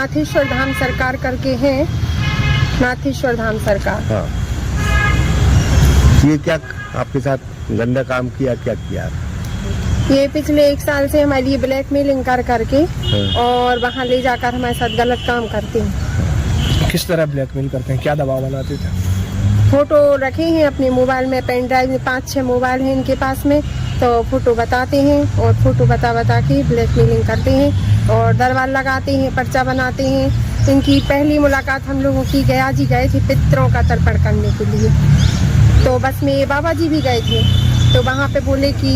नाथेश्वर धाम सरकार करके है, नाथेश्वर धाम सरकार। हाँ। ये क्या आपके साथ गंदा काम किया, क्या किया? ये पिछले 1 साल से हमारे लिए ब्लैकमेलिंग कर करके और वहाँ ले जाकर हमारे साथ गलत काम करते हैं। किस तरह ब्लैकमेल करते हैं, क्या दबाव बनाते थे? फोटो रखे हैं अपने मोबाइल में, पेन ड्राइव में 5-6 मोबाइल हैं इनके पास में, तो फोटो बताते हैं और फोटो बता के ब्लैकमेलिंग करते हैं और दरबार लगाते हैं, पर्चा बनाते हैं। इनकी पहली मुलाकात हम लोगों की गया जी गए थे पितरों का तर्पण करने के लिए, तो बस में ये बाबा जी भी गए थे, तो वहाँ पे बोले कि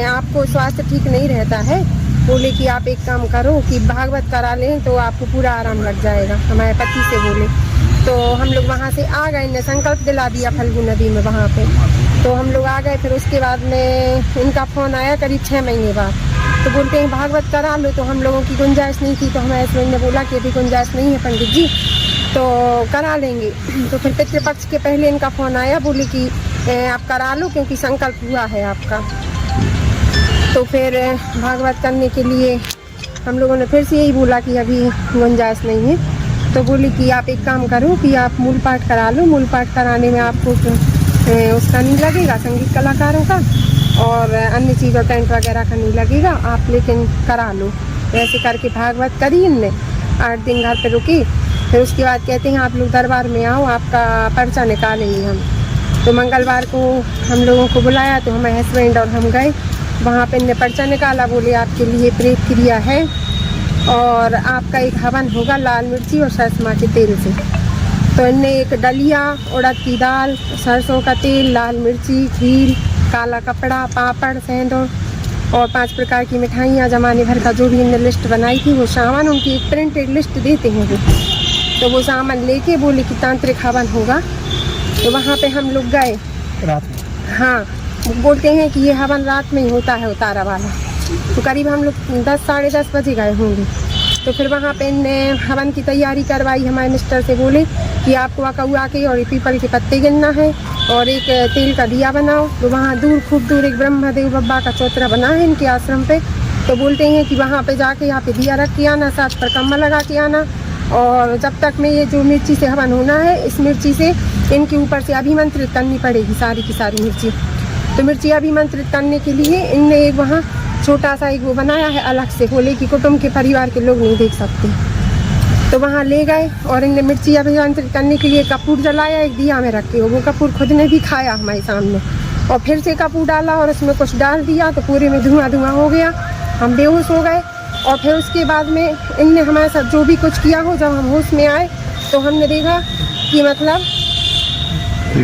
आपको स्वास्थ्य ठीक नहीं रहता है, बोले कि आप एक काम करो कि भागवत करा लें तो आपको पूरा आराम लग जाएगा, हमारे पति से बोले। तो हम लोग वहाँ से आ गए, इन्हें संकल्प दिला दिया फल्गु नदी में वहाँ पे, तो हम लोग आ गए। फिर उसके बाद में इनका फ़ोन आया करीब 6 महीने बाद, तो बोलते हैं भागवत करा लो, तो हम लोगों की गुंजाइश नहीं थी, तो हमारे हस्बैंड ने बोला कि अभी गुंजाइश नहीं है पंडित जी, तो करा लेंगे। तो फिर पितृपक्ष के पहले इनका फ़ोन आया, बोले कि आप करा लो क्योंकि संकल्प हुआ है आपका। तो फिर भागवत करने के लिए हम लोगों ने फिर से यही बोला कि अभी गुंजाइश नहीं है, तो बोली कि आप एक काम करो कि आप मूल पाठ करा लो, मूल पाठ कराने में आपको उसका नहीं लगेगा संगीत कलाकारों का और अन्य चीज़ों टेंट वगैरह का नहीं लगेगा, आप लेकिन करा लो। वैसे करके भागवत करी इनने, 8 दिन घर पे रुकी। फिर उसके बाद कहते हैं आप लोग दरबार में आओ, आपका पर्चा निकालेंगे हम। तो मंगलवार को हम लोगों को बुलाया, तो हमारे हस्बैंड और हम गए वहाँ पे, इनने पर्चा निकाला, बोले आपके लिए प्रेत क्रिया है और आपका एक हवन होगा लाल मिर्ची और सरसों के तेल से। तो इनने एक डलिया, उड़द की दाल, सरसों का तेल, लाल मिर्ची, खीर, काला कपड़ा, पापड़, सेंधो और 5 प्रकार की मिठाइयाँ, जमाने भर का जो भी इनने लिस्ट बनाई थी वो सामान, उनकी एक प्रिंटेड लिस्ट देते हैं वो, तो वो सामान लेके बोले कि तांत्रिक हवन होगा। तो वहाँ पे हम लोग गए रात में। हाँ, बोलते हैं कि ये हवन रात में ही होता है उतारा वाला, तो करीब हम लोग 10 साढ़े 10 बजे गए होंगे। तो फिर वहाँ पे इनने हवन की तैयारी करवाई, हमारे मिस्टर से बोले कि आपको अकौआ के और पीपल के पत्ते गिनना है और एक तेल का दिया बनाओ। तो वहाँ दूर खूब दूर एक ब्रह्मदेव बब्बा का चौतरा बना है इनके आश्रम पे, तो बोलते हैं कि वहाँ पे जाके यहाँ पे दिया रख के आना, 7 परिक्रमा लगा के आना और जब तक में ये जो मिर्ची से हवन होना है, इस मिर्ची से इनके ऊपर से अभिमंत्रित करनी पड़ेगी सारी की सारी मिर्ची। तो मिर्ची अभिमंत्रित करने के लिए इनने एक वहाँ छोटा सा एक वो बनाया है अलग से, बोले कि कुटुंब के परिवार के लोग नहीं देख सकते। तो वहाँ ले गए और इनने मिर्ची अभिमंत्रित करने के लिए कपूर जलाया एक दिया में रख के, वो कपूर खुद ने भी खाया हमारे सामने और फिर से कपूर डाला और उसमें कुछ डाल दिया, तो पूरे में धुआं धुआं हो गया, हम बेहोश हो गए। और फिर उसके बाद में इनने हमारे साथ जो भी कुछ किया हो, जब हम होश में आए तो हमने देखा कि मतलब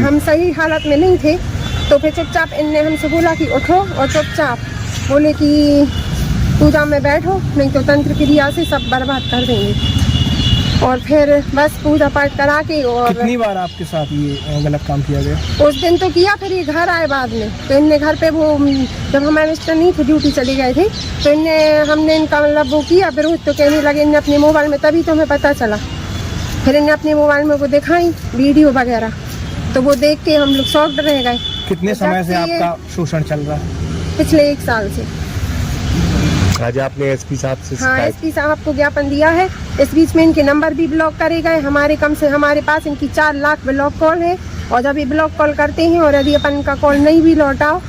हम सही हालत में नहीं थे। तो फिर चुपचाप इनने हमसे बोला कि उठो और चुपचाप बोले कि पूजा में बैठो, नहीं तो तंत्र क्रिया से सब बर्बाद कर देंगे। और फिर बस पूजा पाठ करा के, और कितनी बार आपके साथ ये गलत काम किया गया? उस दिन तो किया, फिर ये घर आए बाद में, तो इनने घर पे वो जब हमारे मिस्टर नहीं थे ड्यूटी चले गए थे, तो हमने इनका मतलब वो किया विरोध, तो कहने लगे इनने अपने मोबाइल में, तभी तो हमें पता चला। फिर इन्हें अपने मोबाइल में वो दिखाई वीडियो वगैरह, तो वो देख के हम लोग शॉक्ड रह गए। कितने तो समय से आपका शोषण चल रहा है? पिछले 1 साल से। आज आपने एसपी साहब से हाँ, एसपी साहब को ज्ञापन दिया है। इस बीच में इनके नंबर भी ब्लॉक करे गए, हमारे पास इनकी 4 लाख ब्लॉक कॉल है, और जब ये ब्लॉक कॉल करते हैं और यदि अपन का कॉल नहीं भी लौटाओ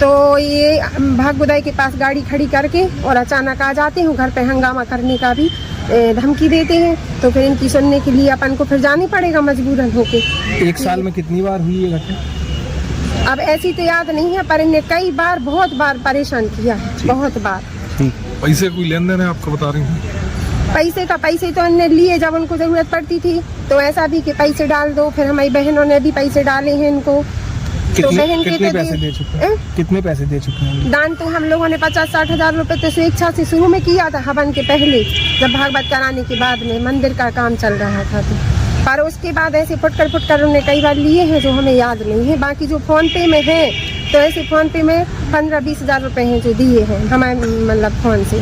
तो ये भागुदाई के पास गाड़ी खड़ी करके और अचानक आ जाते हैं, घर पे हंगामा करने का भी धमकी देते हैं। तो फिर इनकी सुनने के लिए अपन को फिर जाना पड़ेगा मजबूरन होके। 1 साल में कितनी बार हुई ये घटना? अब ऐसी तो याद नहीं है, पर इन्हें कई बार बहुत बार परेशान किया है, बहुत बार। पैसे कोई लेन देन है आपको बता रही हूँ? पैसे तो इनने लिए जब उनको जरूरत पड़ती थी, तो ऐसा भी कि पैसे डाल दो। फिर हमारी बहनों ने भी पैसे डाले हैं इनको। तो बहन कितने पैसे दे चुके हैं? कितने पैसे दे चुके हैं? दान तो हम लोगों ने 50-60 हजार रुपए तो स्वेच्छा से शुरू में किया था, हवन के पहले, जब भागवत कराने के बाद में मंदिर का काम चल रहा था। तो पर उसके बाद ऐसे फुटकर उन्हें कई बार लिए हैं जो हमें याद नहीं है। बाकी जो फोन पे में है, तो ऐसे फोन पे में 15-20 हजार रुपए हैं जो दिए हैं हमारे मतलब फोन से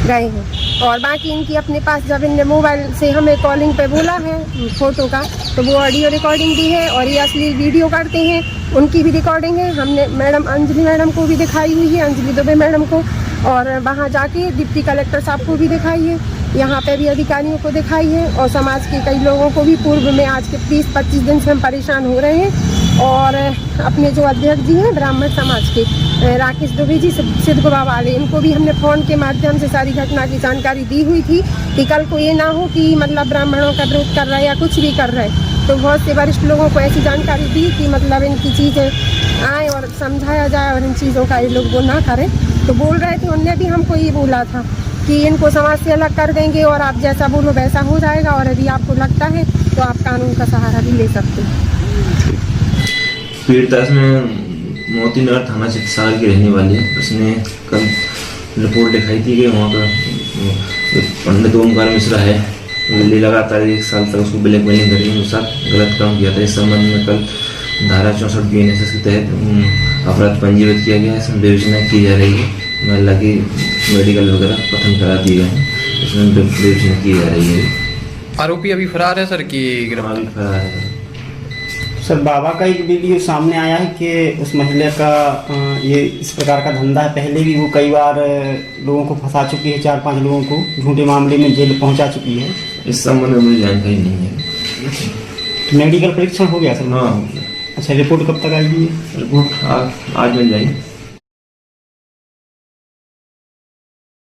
गए हैं। और बाकी इनकी अपने पास जब इनने मोबाइल से हमें कॉलिंग पे बोला है फोटो का, तो वो ऑडियो रिकॉर्डिंग भी है, और ये असली वीडियो करते हैं उनकी भी रिकॉर्डिंग है। हमने मैडम अंजलि मैडम को भी दिखाई हुई है, अंजलि दुबे मैडम को, और वहाँ जाके डिप्टी कलेक्टर साहब को भी दिखाई है। यहाँ पे भी अधिकारियों को दिखाई है और समाज के कई लोगों को भी पूर्व में आज के 20-25 दिन से हम परेशान हो रहे हैं। और अपने जो अध्यक्ष जी हैं ब्राह्मण समाज के राकेश दुबे जी सिद्धगुबा वाले, इनको भी हमने फ़ोन के माध्यम से सारी घटना की जानकारी दी हुई थी कि कल को ये ना हो कि मतलब ब्राह्मणों का विरोध कर रहे या कुछ भी कर रहे। तो बहुत से वरिष्ठ लोगों को ऐसी जानकारी दी कि मतलब इनकी चीज़ें आए और समझाया जाए और इन चीज़ों का ये लोग वो ना करें। तो बोल रहे थे, उनने भी हमको ये बोला था कि इनको समाज से अलग कर देंगे और आप जैसा बोलो वैसा हो जाएगा, और यदि आपको लगता है तो आप कानून का सहारा भी ले सकते हैं। पीड़िता इसमें मोती नगर थाना चिकित्सालय की रहने वाली है। उसने कल रिपोर्ट दिखाई थी कि वहाँ पर पंडित ओमकार मिश्रा है, लगातार 1 साल तक उसको ब्लैकमेलिंग करने के साथ गलत काम किया था। इस संबंध में कल धारा 64 BNSS के तहत अपराध पंजीबद्ध किया गया है। इसमें विवेचना की जा रही है। महिला की मेडिकल वगैरह कथन करा दिए गए हैं, इसमें विवेचना की जा रही है। आरोपी अभी फरार है सर की अभी फरार है। सर बाबा का एक वीडियो सामने आया है कि उस महिला का ये इस प्रकार का धंधा है। पहले भी वो कई बार लोगों को फंसा चुकी है, 4-5 लोगों को झूठे मामले में जेल पहुंचा चुकी है। इस संबंध में मुझे जानकारी नहीं है। मेडिकल परीक्षण हो गया सर? हाँ। अच्छा, रिपोर्ट कब तक आएगी? रिपोर्ट आज मिल जाएगी।